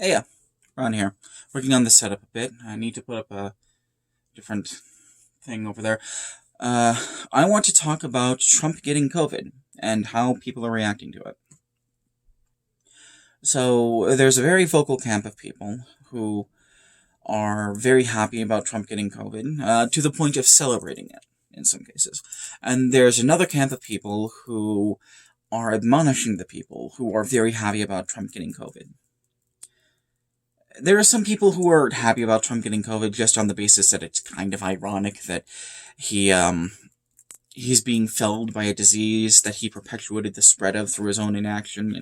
Hey, Ron here. Working on the setup a bit. I need to put up a different thing over there. I want to talk about Trump getting COVID and how people are reacting to it. So, there's a very vocal camp of people who are very happy about Trump getting COVID, to the point of celebrating it in some cases. And there's another camp of people who are admonishing the people who are very happy about Trump getting COVID. There are some people who are happy about Trump getting COVID just on the basis that it's kind of ironic that he's being felled by a disease that he perpetuated the spread of through his own inaction.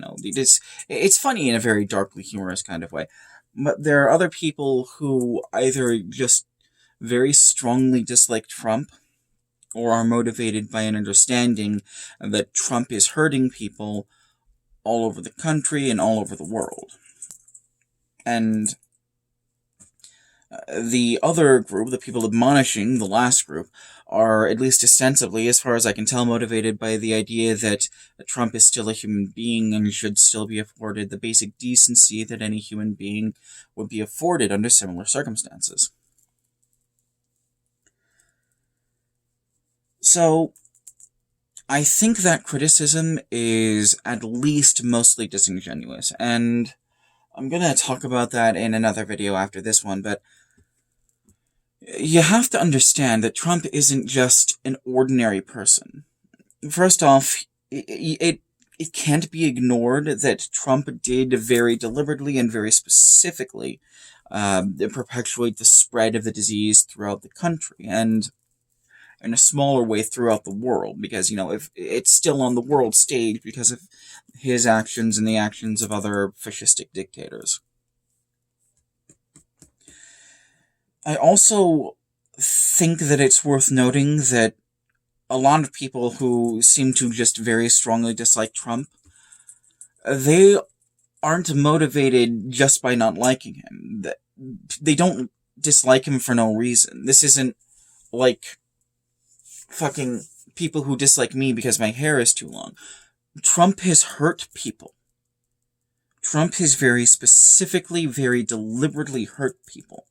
It's funny in a very darkly humorous kind of way. But there are other people who either just very strongly dislike Trump or are motivated by an understanding that Trump is hurting people all over the country and all over the world. And the other group, the people admonishing the last group, are, at least ostensibly, as far as I can tell, motivated by the idea that Trump is still a human being and should still be afforded the basic decency that any human being would be afforded under similar circumstances. So, I think that criticism is at least mostly disingenuous, and I'm gonna talk about that in another video after this one, but you have to understand that Trump isn't just an ordinary person. First off, it can't be ignored that Trump did very deliberately and very specifically perpetuate the spread of the disease throughout the country, and in a smaller way throughout the world, because, if it's still on the world stage because of his actions and the actions of other fascistic dictators. I also think that it's worth noting that a lot of people who seem to just very strongly dislike Trump, they aren't motivated just by not liking him. They don't dislike him for no reason. This isn't like fucking people who dislike me because my hair is too long. Trump has hurt people. Trump has very specifically, very deliberately hurt people.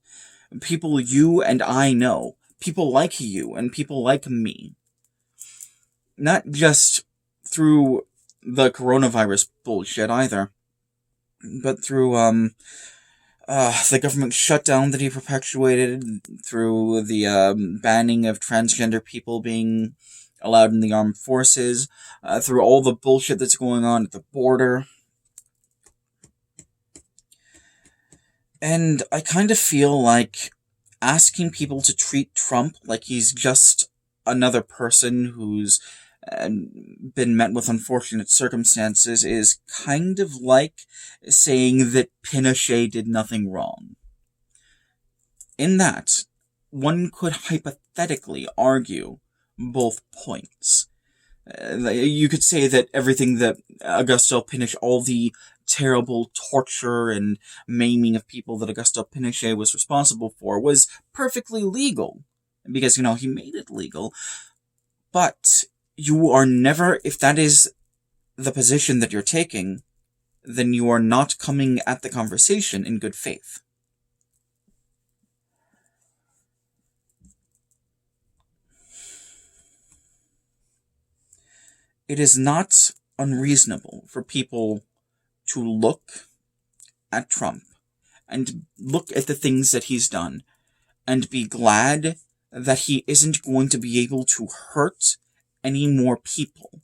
People you and I know. People like you and people like me. Not just through the coronavirus bullshit either, but through, the government shutdown that he perpetuated, through the banning of transgender people being allowed in the armed forces, through all the bullshit that's going on at the border. And I kind of feel like asking people to treat Trump like he's just another person who's been met with unfortunate circumstances is kind of like saying that Pinochet did nothing wrong. In that, one could hypothetically argue both points. You could say that everything that Augusto Pinochet, all the terrible torture and maiming of people that Augusto Pinochet was responsible for, was perfectly legal, because, he made it legal. But you are never, if that is the position that you're taking, then you are not coming at the conversation in good faith. It is not unreasonable for people to look at Trump and look at the things that he's done and be glad that he isn't going to be able to hurt any more people,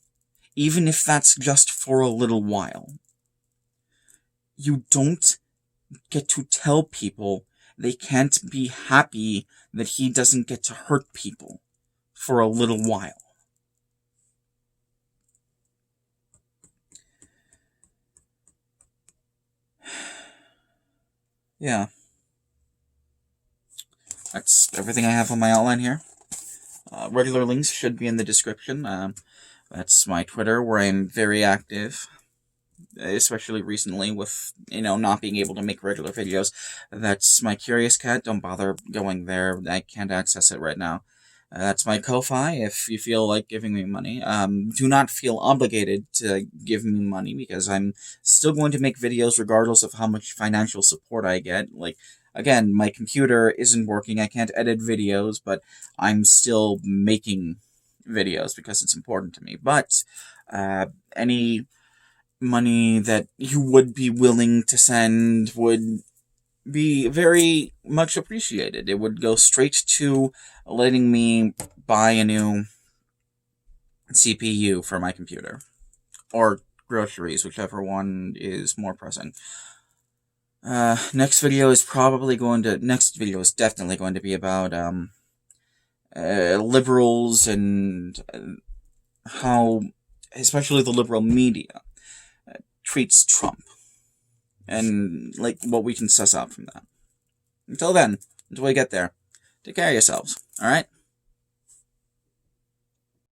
even if that's just for a little while. You don't get to tell people they can't be happy that he doesn't get to hurt people for a little while. Yeah. That's everything I have on my outline here. Regular links should be in the description. That's my Twitter, where I'm very active, especially recently with, not being able to make regular videos. That's my Curious Cat. Don't bother going there. I can't access it right now. That's my Ko-Fi if you feel like giving me money. Do not feel obligated to give me money because I'm still going to make videos regardless of how much financial support I get. Like, again, my computer isn't working, I can't edit videos, but I'm still making videos because it's important to me. But any money that you would be willing to send would be very much appreciated. It would go straight to letting me buy a new CPU for my computer. Or groceries, whichever one is more pressing. Next video is definitely going to be about, liberals and how, especially the liberal media, treats Trump. And, like, what we can suss out from that. Until then, until we get there, take care of yourselves, alright?